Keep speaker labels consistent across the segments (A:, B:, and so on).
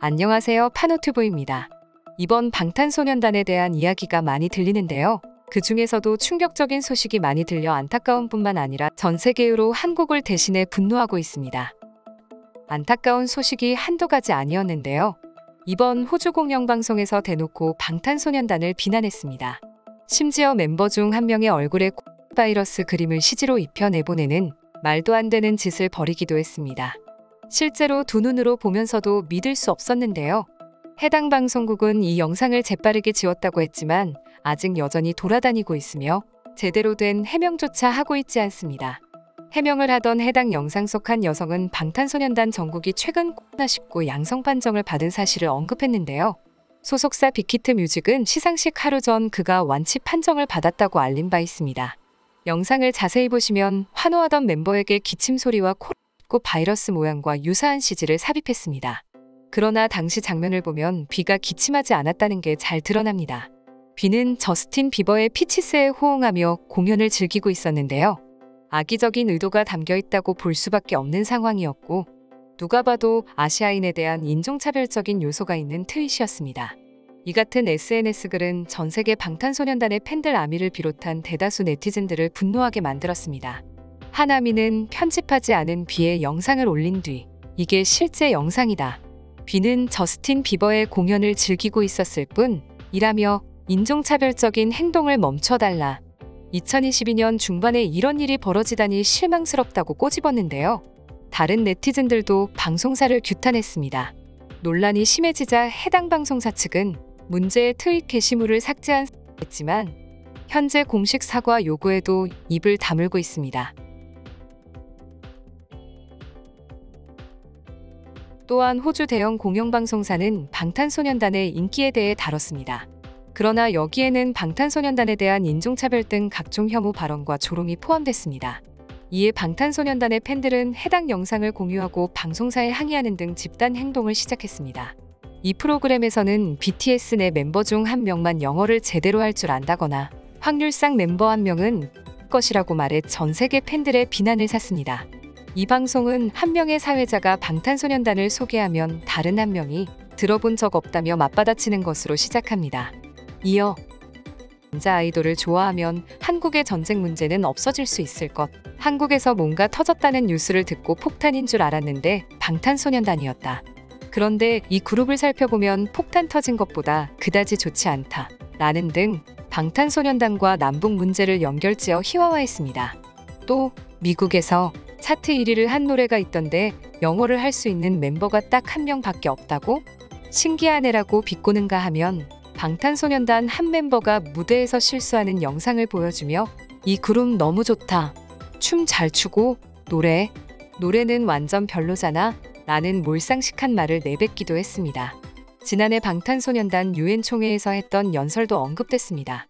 A: 안녕하세요, 파노튜브입니다. 이번 방탄소년단에 대한 이야기가 많이 들리는데요. 그 중에서도 충격적인 소식이 많이 들려 안타까운 뿐만 아니라 전 세계로 한국을 대신해 분노하고 있습니다. 안타까운 소식이 한두 가지 아니었는데요. 이번 호주 공영방송에서 대놓고 방탄소년단을 비난했습니다. 심지어 멤버 중 한 명의 얼굴에 바이러스 그림을 CG로 입혀 내보내는 말도 안 되는 짓을 벌이기도 했습니다. 실제로 두 눈으로 보면서도 믿을 수 없었는데요. 해당 방송국은 이 영상을 재빠르게 지웠다고 했지만 아직 여전히 돌아다니고 있으며 제대로 된 해명조차 하고 있지 않습니다. 해명을 하던 해당 영상 속 한 여성은 방탄소년단 정국이 최근 코로나19 양성 판정을 받은 사실을 언급했는데요. 소속사 빅히트 뮤직은 시상식 하루 전 그가 완치 판정을 받았다고 알린 바 있습니다. 영상을 자세히 보시면 환호하던 멤버에게 기침 소리와 코로나19 바이러스 모양과 유사한 CG를 삽입했습니다. 그러나 당시 장면을 보면 비가 기침하지 않았다는 게 잘 드러납니다. 비는 저스틴 비버의 피치스에 호응하며 공연을 즐기고 있었는데요. 악의적인 의도가 담겨 있다고 볼 수밖에 없는 상황이었고 누가 봐도 아시아인에 대한 인종차별적인 요소가 있는 트윗이었습니다. 이 같은 SNS 글은 전 세계 방탄소년단의 팬들 아미를 비롯한 대다수 네티즌들을 분노하게 만들었습니다. 한 아미는 편집하지 않은 비의 영상을 올린 뒤 이게 실제 영상이다. 비는 저스틴 비버의 공연을 즐기고 있었을 뿐이라며 인종차별적인 행동을 멈춰달라. 2022년 중반에 이런 일이 벌어지다니 실망스럽다고 꼬집었는데요. 다른 네티즌들도 방송사를 규탄했습니다. 논란이 심해지자 해당 방송사 측은 문제의 트윗 게시물을 삭제했지만 현재 공식 사과 요구에도 입을 다물고 있습니다. 또한 호주 대형 공영방송사는 방탄소년단의 인기에 대해 다뤘습니다. 그러나 여기에는 방탄소년단에 대한 인종차별 등 각종 혐오 발언과 조롱이 포함됐습니다. 이에 방탄소년단의 팬들은 해당 영상을 공유하고 방송사에 항의하는 등 집단 행동을 시작했습니다. 이 프로그램에서는 BTS 내 멤버 중 한 명만 영어를 제대로 할 줄 안다거나 확률상 멤버 한 명은 것이라고 말해 전 세계 팬들의 비난을 샀습니다. 이 방송은 한 명의 사회자가 방탄소년단을 소개하면 다른 한 명이 들어본 적 없다며 맞받아치는 것으로 시작합니다. 이어 남자 아이돌을 좋아하면 한국의 전쟁 문제는 없어질 수 있을 것. 한국에서 뭔가 터졌다는 뉴스를 듣고 폭탄인 줄 알았는데 방탄소년단이었다. 그런데 이 그룹을 살펴보면 폭탄 터진 것보다 그다지 좋지 않다. 라는 등 방탄소년단과 남북 문제를 연결지어 희화화했습니다. 또 미국에서 차트 1위를 한 노래가 있던데 영어를 할 수 있는 멤버가 딱 한 명밖에 없다고? 신기하네라고 비꼬는가 하면 방탄소년단 한 멤버가 무대에서 실수하는 영상을 보여주며 이 그룹 너무 좋다. 춤 잘 추고 노래는 완전 별로잖아. 라는 몰상식한 말을 내뱉기도 했습니다. 지난해 방탄소년단 UN 총회에서 했던 연설도 언급됐습니다.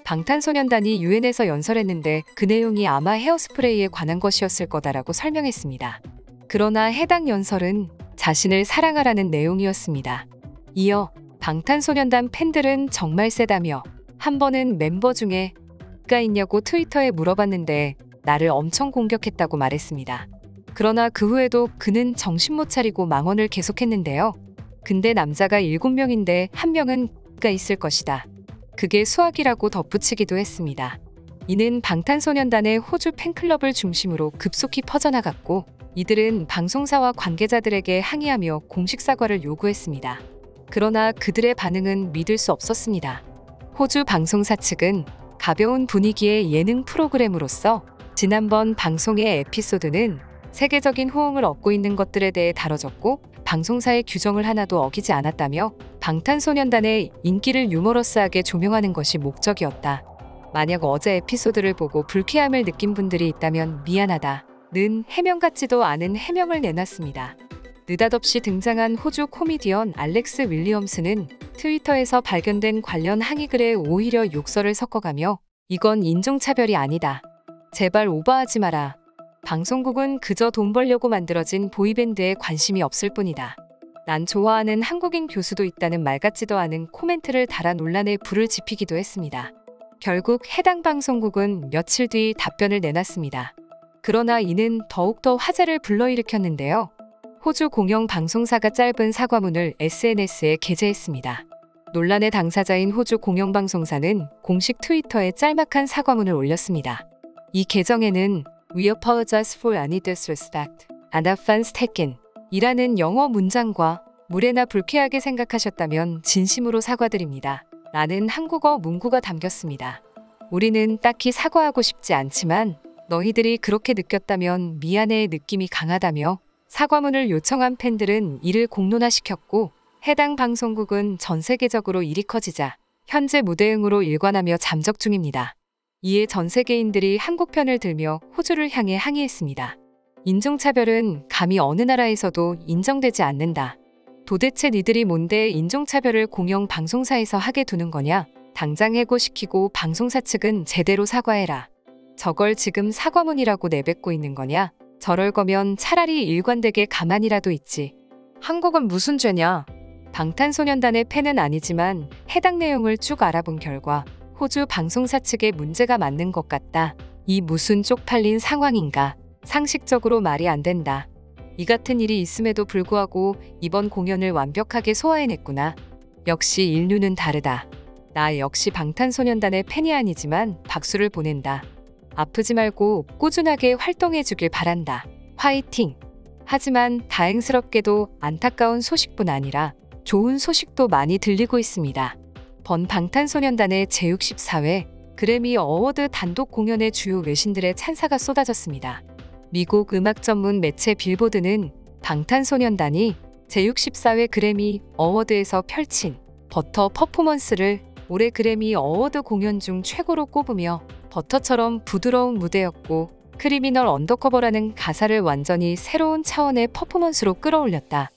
A: 방탄소년단이 UN에서 연설했는데 그 내용이 아마 헤어스프레이에 관한 것이었을 거다라고 설명했습니다. 그러나 해당 연설은 자신을 사랑하라는 내용이었습니다. 이어 방탄소년단 팬들은 정말 세다며 한 번은 멤버 중에 누가 있냐고 트위터에 물어봤는데 나를 엄청 공격했다고 말했습니다. 그러나 그 후에도 그는 정신 못 차리고 망언을 계속했는데요. 근데 남자가 7명인데 한 명은 누가 있을 것이다. 그게 수학이라고 덧붙이기도 했습니다. 이는 방탄소년단의 호주 팬클럽을 중심으로 급속히 퍼져나갔고 이들은 방송사와 관계자들에게 항의하며 공식 사과를 요구했습니다. 그러나 그들의 반응은 믿을 수 없었습니다. 호주 방송사 측은 가벼운 분위기의 예능 프로그램으로서 지난번 방송의 에피소드는 세계적인 호응을 얻고 있는 것들에 대해 다뤄졌고 방송사의 규정을 하나도 어기지 않았다며 방탄소년단의 인기를 유머러스하게 조명하는 것이 목적이었다. 만약 어제 에피소드를 보고 불쾌함을 느낀 분들이 있다면 미안하다는 해명 같지도 않은 해명을 내놨습니다. 느닷없이 등장한 호주 코미디언 알렉스 윌리엄스는 트위터에서 발견된 관련 항의글에 오히려 욕설을 섞어가며 이건 인종차별이 아니다. 제발 오버하지 마라. 방송국은 그저 돈 벌려고 만들어진 보이밴드에 관심이 없을 뿐이다. 난 좋아하는 한국인 교수도 있다는 말 같지도 않은 코멘트를 달아 논란에 불을 지피기도 했습니다. 결국 해당 방송국은 며칠 뒤 답변을 내놨습니다. 그러나 이는 더욱더 화제를 불러일으켰는데요. 호주 공영 방송사가 짧은 사과문을 SNS에 게재했습니다. 논란의 당사자인 호주 공영방송사는 공식 트위터에 짤막한 사과문을 올렸습니다. 이 계정에는 We apologize for any disrespect and offense taken 이라는 영어 문장과 무례나 불쾌하게 생각하셨다면 진심으로 사과드립니다. 라는 한국어 문구가 담겼습니다. 우리는 딱히 사과하고 싶지 않지만 너희들이 그렇게 느꼈다면 미안해의 느낌이 강하다며 사과문을 요청한 팬들은 이를 공론화시켰고 해당 방송국은 전 세계적으로 일이 커지자 현재 무대응으로 일관하며 잠적 중입니다. 이에 전 세계인들이 한국 편을 들며 호주를 향해 항의했습니다. 인종차별은 감히 어느 나라에서도 인정되지 않는다. 도대체 니들이 뭔데 인종차별을 공영방송사에서 하게 두는 거냐? 당장 해고시키고 방송사 측은 제대로 사과해라. 저걸 지금 사과문이라고 내뱉고 있는 거냐? 저럴 거면 차라리 일관되게 가만히라도 있지. 한국은 무슨 죄냐? 방탄소년단의 팬은 아니지만 해당 내용을 쭉 알아본 결과 호주 방송사 측의 문제가 맞는 것 같다. 이 무슨 쪽팔린 상황인가? 상식적으로 말이 안 된다. 이 같은 일이 있음에도 불구하고 이번 공연을 완벽하게 소화해냈구나. 역시 인류는 다르다. 나 역시 방탄소년단의 팬이 아니지만 박수를 보낸다. 아프지 말고 꾸준하게 활동해주길 바란다. 화이팅! 하지만 다행스럽게도 안타까운 소식뿐 아니라 좋은 소식도 많이 들리고 있습니다. 번 방탄소년단의 제64회 그래미 어워드 단독 공연의 주요 외신들의 찬사가 쏟아졌습니다. 미국 음악 전문 매체 빌보드는 방탄소년단이 제64회 그래미 어워드에서 펼친 버터 퍼포먼스를 올해 그래미 어워드 공연 중 최고로 꼽으며 버터처럼 부드러운 무대였고 크리미널 언더커버라는 가사를 완전히 새로운 차원의 퍼포먼스로 끌어올렸다.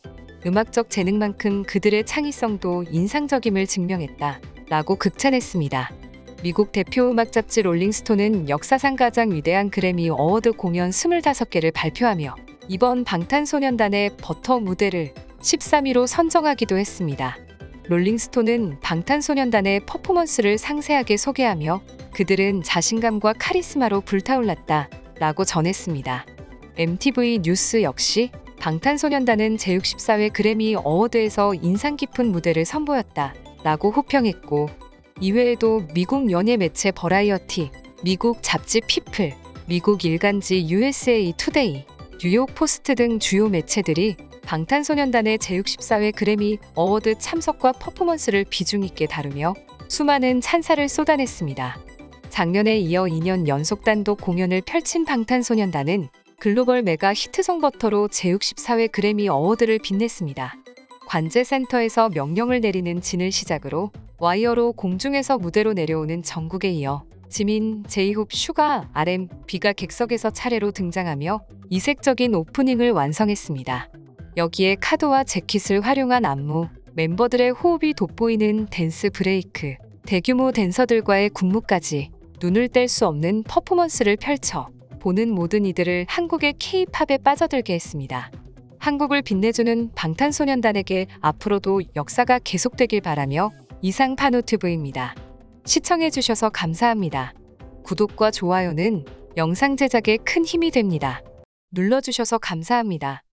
A: 음악적 재능만큼 그들의 창의성도 인상적임을 증명했다. 라고 극찬했습니다. 미국 대표 음악 잡지 롤링스톤은 역사상 가장 위대한 그래미 어워드 공연 25개를 발표하며 이번 방탄소년단의 버터 무대를 13위로 선정하기도 했습니다. 롤링스톤은 방탄소년단의 퍼포먼스를 상세하게 소개하며 그들은 자신감과 카리스마로 불타올랐다 라고 전했습니다. MTV 뉴스 역시 방탄소년단은 제64회 그래미 어워드에서 인상 깊은 무대를 선보였다 라고 호평했고 이외에도 미국 연예 매체 버라이어티, 미국 잡지 피플, 미국 일간지 USA 투데이, 뉴욕 포스트 등 주요 매체들이 방탄소년단의 제64회 그래미 어워드 참석과 퍼포먼스를 비중 있게 다루며 수많은 찬사를 쏟아냈습니다. 작년에 이어 2년 연속 단독 공연을 펼친 방탄소년단은 글로벌 메가 히트송 버터로 제64회 그래미 어워드를 빛냈습니다. 관제센터에서 명령을 내리는 진을 시작으로 와이어로 공중에서 무대로 내려오는 정국에 이어 지민, 제이홉, 슈가, RM, B가 객석에서 차례로 등장하며 이색적인 오프닝을 완성했습니다. 여기에 카드와 재킷을 활용한 안무, 멤버들의 호흡이 돋보이는 댄스 브레이크, 대규모 댄서들과의 군무까지 눈을 뗄 수 없는 퍼포먼스를 펼쳐 보는 모든 이들을 한국의 K-팝에 빠져들게 했습니다. 한국을 빛내주는 방탄소년단에게 앞으로도 역사가 계속되길 바라며 이상 파노TV입니다. 시청해주셔서 감사합니다. 구독과 좋아요는 영상 제작에 큰 힘이 됩니다. 눌러주셔서 감사합니다.